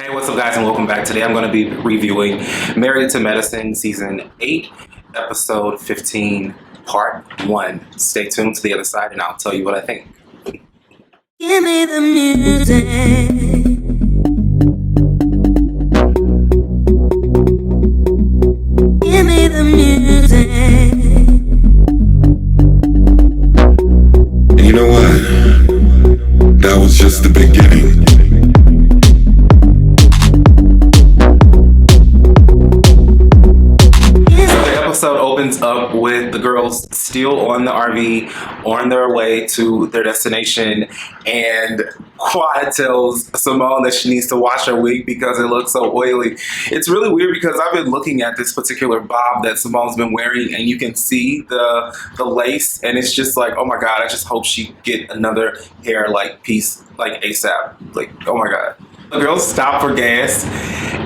Hey, what's up, guys, and welcome back. Today I'm going to be reviewing Married to Medicine Season 8, Episode 15, Part 1. Stay tuned to the other side, and I'll tell you what I think. Give me the music. Give me the music. And you know what? That was just the beginning. Episode opens up with the girls still on the RV on their way to their destination, and Quad tells Simone that she needs to wash her wig because it looks so oily. It's really weird because I've been looking at this particular bob that Simone's been wearing, and you can see the lace, and it's just like, oh my god, I just hope she get another hair like piece like ASAP. Like, oh my god. The girls stop for gas,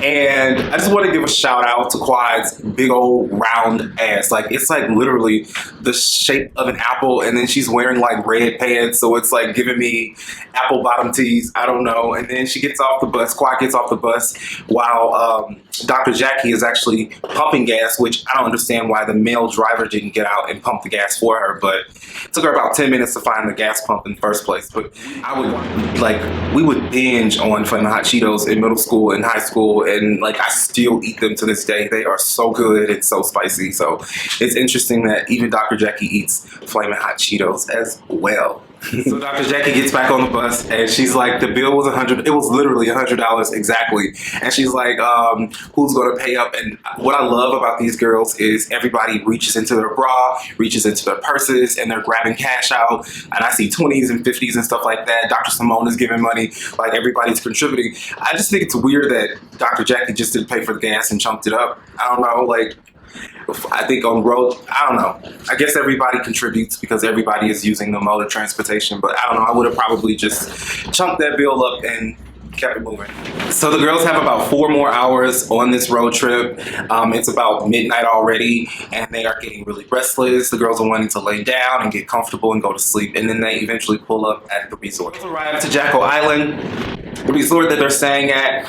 and I just want to give a shout out to Quad's big old round ass. Like, it's like literally the shape of an apple, and then she's wearing like red pants, so it's like giving me apple bottom tees. I don't know. And then she gets off the bus. Quad gets off the bus while Dr. Jackie is actually pumping gas, which I don't understand why the male driver didn't get out and pump the gas for her, but it took her about 10 minutes to find the gas pump in the first place. But we would binge on Flamin' Hot Cheetos in middle school and high school, and like I still eat them to this day. They are so good and so spicy. So it's interesting that even Dr. Jackie eats Flamin' Hot Cheetos as well. So Dr. Jackie gets back on the bus, and she's like, the bill was $100. It was literally $100 exactly. And she's like, who's going to pay up? And what I love about these girls is everybody reaches into their bra, reaches into their purses, and they're grabbing cash out. And I see 20s and 50s and stuff like that. Dr. Simone is giving money. Like, everybody's contributing. I just think it's weird that Dr. Jackie just didn't pay for the gas and chunked it up. I don't know, like, I think on road, I don't know. I guess everybody contributes because everybody is using the mode of transportation, but I don't know. I would have probably just chunked that bill up and kept it moving. So the girls have about 4 more hours on this road trip. It's about midnight already, and they are getting really restless. The girls are wanting to lay down and get comfortable and go to sleep, and then they eventually pull up at the resort. They arrive to Jekyll Island, the resort that they're staying at,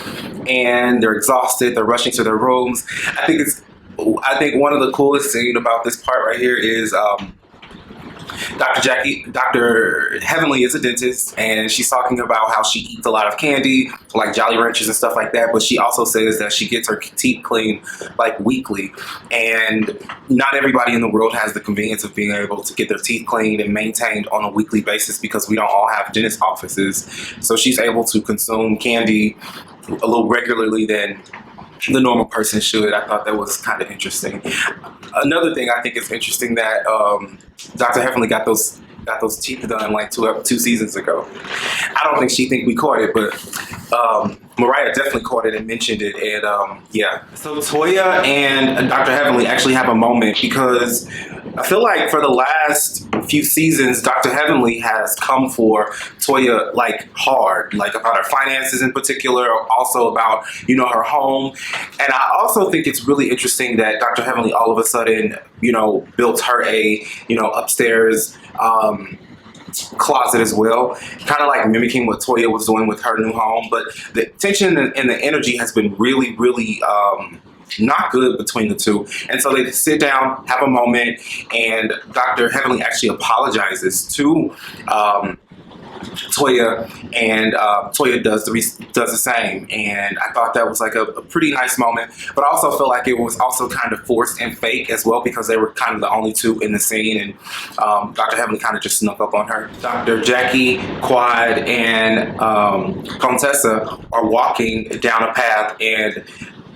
and they're exhausted. They're rushing to their rooms. I think one of the coolest things about this part right here is Dr. Heavenly is a dentist, and she's talking about how she eats a lot of candy, like Jolly Ranchers and stuff like that, but she also says that she gets her teeth cleaned like weekly, and not everybody in the world has the convenience of being able to get their teeth cleaned and maintained on a weekly basis because we don't all have dentist offices. So she's able to consume candy a little regularly than the normal person should. I thought that was kind of interesting. Another thing I think is interesting that Dr. Heavenly got those teeth done like two seasons ago. I don't think she think we caught it, but Mariah definitely caught it and mentioned it, and yeah. So Toya and Dr. Heavenly actually have a moment because I feel like for the last few seasons, Dr. Heavenly has come for Toya like hard, like about her finances in particular, also about, you know, her home. And I also think it's really interesting that Dr. Heavenly all of a sudden, you know, built her a, you know, upstairs closet as well, kind of like mimicking what Toya was doing with her new home. But the tension and the energy has been really, really not good between the two. And so they sit down, have a moment, and Dr. Heavenly actually apologizes to Toya, and Toya does the same. And I thought that was like a pretty nice moment, but I also feel like it was also kind of forced and fake as well because they were kind of the only two in the scene, and Dr. Heavenly kind of just snuck up on her. Dr. Jackie, Quad, and Contessa are walking down a path, and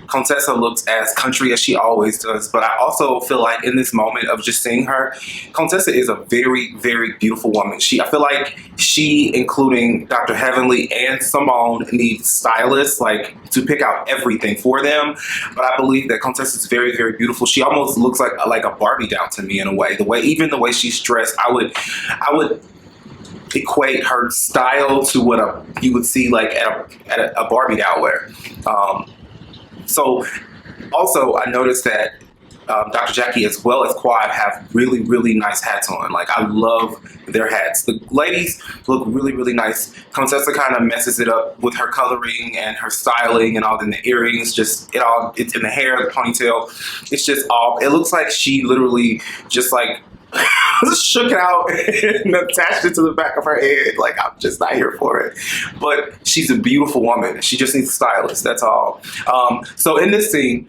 Contessa looks as country as she always does, but I also feel like in this moment of just seeing her, Contessa is a very, very beautiful woman. I feel like she, including Dr. Heavenly and Simone, need stylists like to pick out everything for them. But I believe that Contessa is very, very beautiful. She almost looks like a Barbie doll to me in a way. Even the way she's dressed, I would equate her style to what you would see like at a Barbie doll wear. So also I noticed that Dr. Jackie as well as Quad have really, really nice hats on. Like, I love their hats. The ladies look really, really nice. Contessa kind of messes it up with her coloring and her styling and all in the earrings, it's in the hair, the ponytail. It's just all, it looks like she literally just like shook it out and attached it to the back of her head. Like, I'm just not here for it. But she's a beautiful woman. She just needs a stylist, that's all. So in this scene,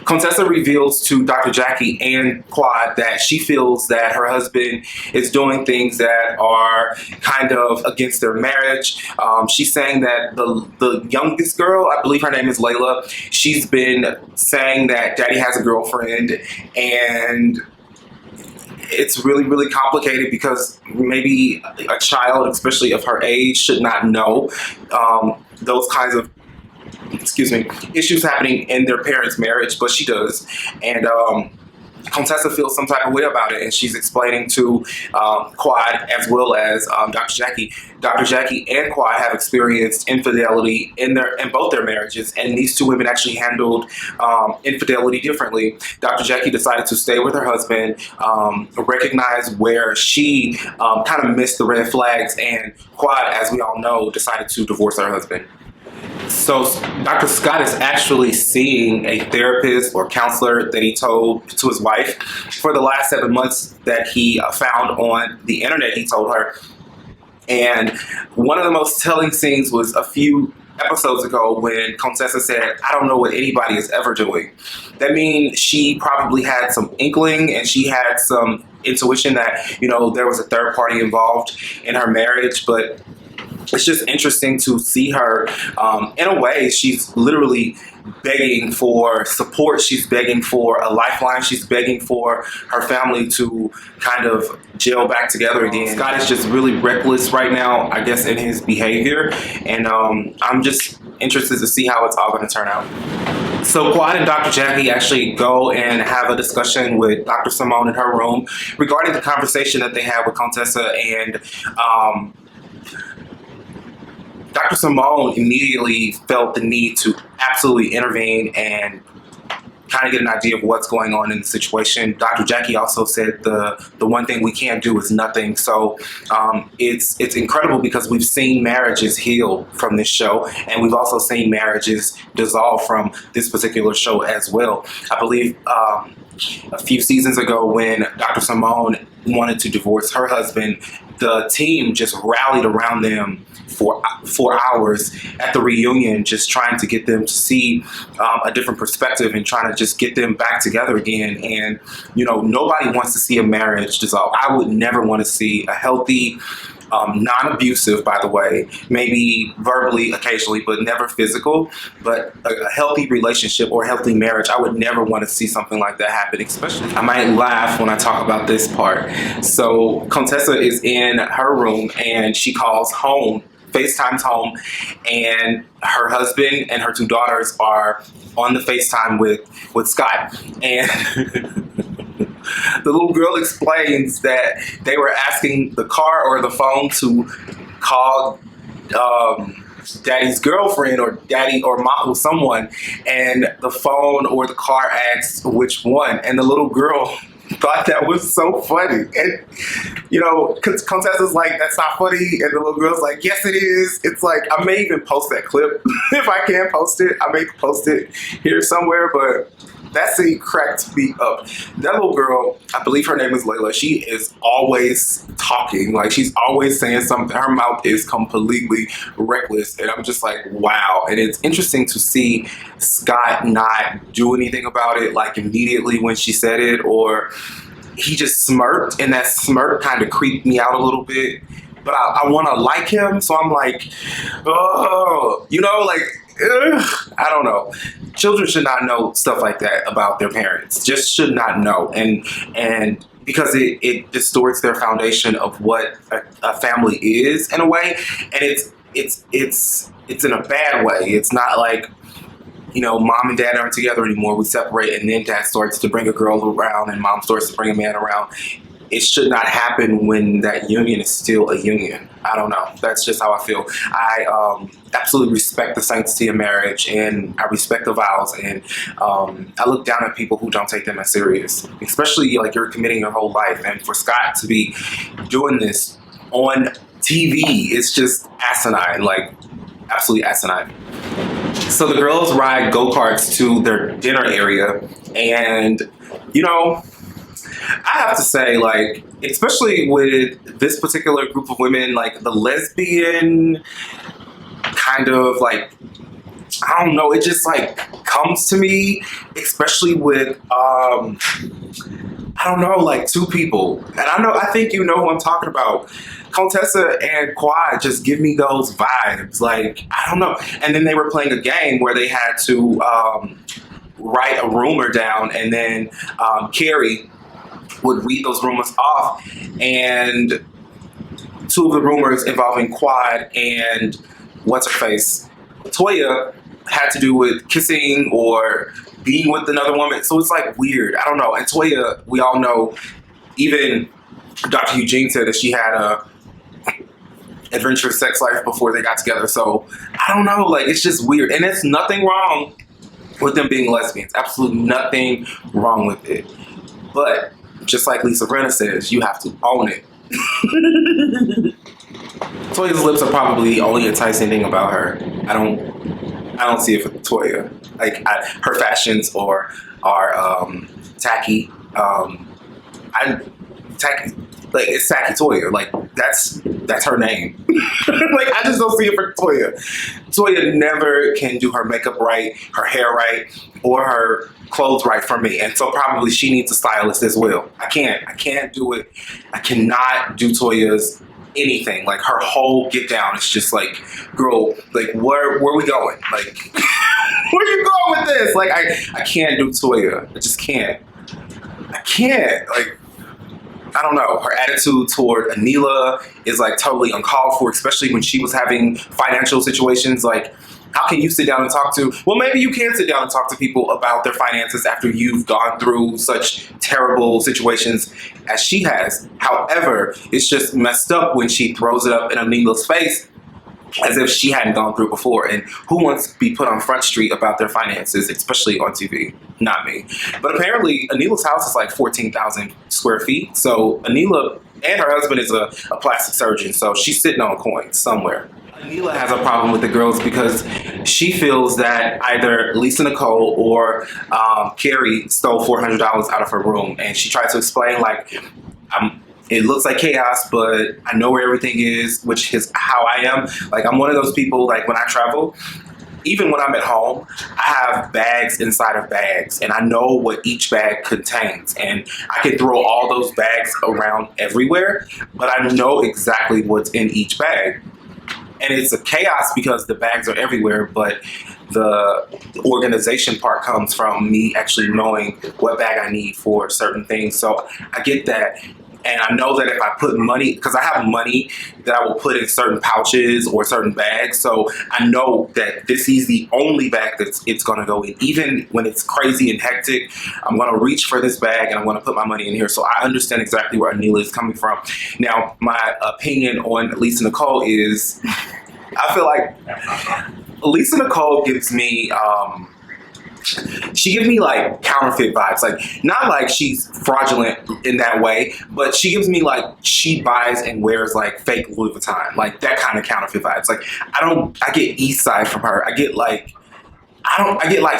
Contessa reveals to Dr. Jackie and Quad that she feels that her husband is doing things that are kind of against their marriage. She's saying that the youngest girl, I believe her name is Layla, she's been saying that Daddy has a girlfriend, and it's really, really complicated because maybe a child, especially of her age, should not know those kinds of issues happening in their parents' marriage, but she does. And Contessa feels some type of way about it, and she's explaining to Quad as well as Dr. Jackie. Dr. Jackie and Quad have experienced infidelity in both their marriages, and these two women actually handled infidelity differently. Dr. Jackie decided to stay with her husband, recognize where she kind of missed the red flags, and Quad, as we all know, decided to divorce her husband. So Dr. Scott is actually seeing a therapist or counselor that he told to his wife for the last 7 months that he found on the internet, he told her. And one of the most telling scenes was a few episodes ago when Contessa said, I don't know what anybody is ever doing. That means she probably had some inkling and she had some intuition that, you know, there was a third party involved in her marriage, but it's just interesting to see her. In a way, she's literally begging for support. She's begging for a lifeline. She's begging for her family to kind of gel back together again. Scott is just really reckless right now, I guess, in his behavior. And I'm just interested to see how it's all going to turn out. So Quad and Dr. Jackie actually go and have a discussion with Dr. Simone in her room regarding the conversation that they had with Contessa, and Dr. Simone immediately felt the need to absolutely intervene and kind of get an idea of what's going on in the situation. Dr. Jackie also said the one thing we can't do is nothing. So it's incredible because we've seen marriages heal from this show, and we've also seen marriages dissolve from this particular show as well. I believe a few seasons ago when Dr. Simone wanted to divorce her husband, the team just rallied around them for 4 hours at the reunion, just trying to get them to see a different perspective and trying to just get them back together again. And, you know, nobody wants to see a marriage dissolve. I would never want to see a healthy, non-abusive, by the way, maybe verbally occasionally, but never physical, but a healthy relationship or healthy marriage. I would never want to see something like that happen, especially, I might laugh when I talk about this part. So Contessa is in her room and she calls home, FaceTimes home, and her husband and her 2 daughters are on the FaceTime with Scott. And the little girl explains that they were asking the car or the phone to call Daddy's girlfriend or Daddy or Mom or someone, and the phone or the car asks which one, and the little girl thought that was so funny. And, you know, Contessa's like, that's not funny, and the little girl's like, yes it is. It's like, I may even post that clip if I can post it. I may post it here somewhere, but that scene cracked me up. That little girl, I believe her name is Layla, she is always talking. Like, she's always saying something. Her mouth is completely reckless, and I'm just like, wow. And it's interesting to see Scott not do anything about it, like immediately when she said it, or he just smirked, and that smirk kind of creeped me out a little bit. But I want to like him, so I'm like, oh, you know, like, ugh, I don't know. Children should not know stuff like that about their parents. Just should not know, and because it distorts their foundation of what a family is in a way, and it's in a bad way. It's not like, you know, mom and dad aren't together anymore. We separate, and then dad starts to bring a girl around, and mom starts to bring a man around. it should not happen when that union is still a union. I don't know. That's just how I feel. I absolutely respect the sanctity of marriage, and I respect the vows, and I look down at people who don't take them as serious, especially like you're committing your whole life. And for Scott to be doing this on TV, it's just asinine, like absolutely asinine. So the girls ride go-karts to their dinner area, and you know, I have to say, like, especially with this particular group of women, like the lesbian kind of like, I don't know, it just like comes to me, especially with I don't know, like two people. And I think you know who I'm talking about. Contessa and Quad just give me those vibes. Like, I don't know. And then they were playing a game where they had to write a rumor down, and then Carrie would read those rumors off. And two of the rumors involving Quad and what's her face, Toya, had to do with kissing or being with another woman. So it's like weird. I don't know. And Toya, we all know, even Dr. Eugene said that she had a adventurous sex life before they got together. So I don't know. Like, it's just weird. And it's nothing wrong with them being lesbians. Absolutely nothing wrong with it. But just like Lisa Rinna says, you have to own it. Toya's lips are probably the only enticing thing about her. I don't see it for Toya. Like, her fashions are tacky. Tacky, like, it's Tacky Toya. Like, that's her name. Like, I just don't see it for Toya. Toya never can do her makeup right, her hair right, or her clothes right for me. And so probably she needs a stylist as well. I can't do it. I cannot do Toya's anything. Like, her whole get down is just like, girl, like, where are we going? Like, where are you going with this? Like, I can't do Toya. I just can't. I can't. Like, I don't know. Her attitude toward Anila is like totally uncalled for, especially when she was having financial situations. Like, how can you sit down and talk to, well, maybe you can sit down and talk to people about their finances after you've gone through such terrible situations as she has. However, it's just messed up when she throws it up in Anila's face as if she hadn't gone through before. And who wants to be put on Front Street about their finances, especially on TV? Not me. But apparently, Anila's house is like 14,000 square feet. So Anila and her husband is a plastic surgeon. So she's sitting on coins somewhere. Anila has a problem with the girls because she feels that either Lisa Nicole or Carrie stole $400 out of her room. And she tried to explain, like, it looks like chaos, but I know where everything is, which is how I am. Like, I'm one of those people, like, when I travel, even when I'm at home, I have bags inside of bags, and I know what each bag contains. And I can throw all those bags around everywhere, but I know exactly what's in each bag. And it's a chaos because the bags are everywhere, but the organization part comes from me actually knowing what bag I need for certain things. So I get that. And I know that if I put money, because I have money that I will put in certain pouches or certain bags, so I know that this is the only bag that it's going to go in. Even when it's crazy and hectic, I'm going to reach for this bag and I'm going to put my money in here. So I understand exactly where Anila is coming from. Now, my opinion on Lisa Nicole is, I feel like Lisa Nicole gives me... she gives me like counterfeit vibes, like not like she's fraudulent in that way, but she gives me like she buys and wears like fake Louis Vuitton, like that kind of counterfeit vibes. Like I get East Side from her. I get like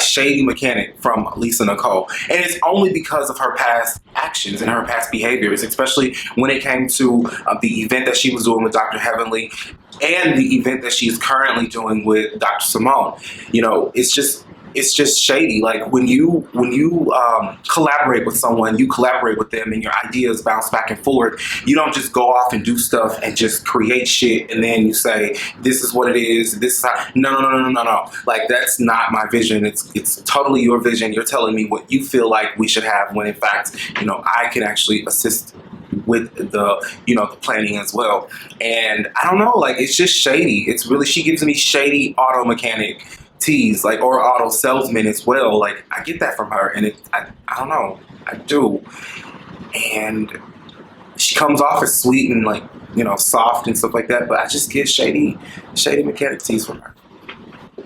shady mechanic from Lisa Nicole. And it's only because of her past actions and her past behaviors, especially when it came to the event that she was doing with Dr. Heavenly and the event that she's currently doing with Dr. Simone. You know, it's just shady. Like, when you collaborate with someone, you collaborate with them and your ideas bounce back and forward. You don't just go off and do stuff and just create shit and then you say, this is what it is, this is how. No. Like, that's not my vision. It's totally your vision. You're telling me what you feel like we should have, when in fact, you know, I can actually assist with the, you know, the planning as well. And I don't know, like, it's just shady. It's really, she gives me shady auto mechanic tease, like, or auto salesman as well. Like, I get that from her, and I don't know, I do. And she comes off as sweet and like, you know, soft and stuff like that, but I just get shady mechanic tease from her.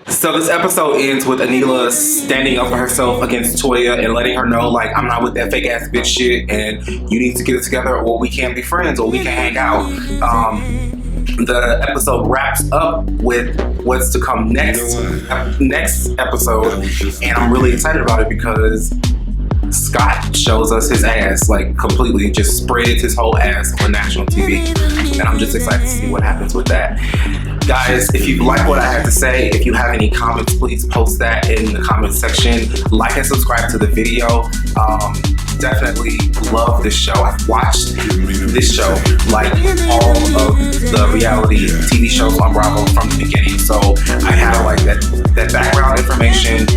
So this episode ends with Anila standing up for herself against Toya and letting her know, like, I'm not with that fake ass bitch shit, and you need to get it together, or we can't be friends, or we can hang out. The episode wraps up with what's to come next episode, and I'm really excited about it because Scott shows us his ass, like, completely just spreads his whole ass on national TV, and I'm just excited to see what happens with that. Guys, if you like what I have to say, if you have any comments, please post that in the comment section. Like and subscribe to the video. Definitely love this show. I've watched this show like all of the reality TV shows on Bravo from the beginning. So I have like that background information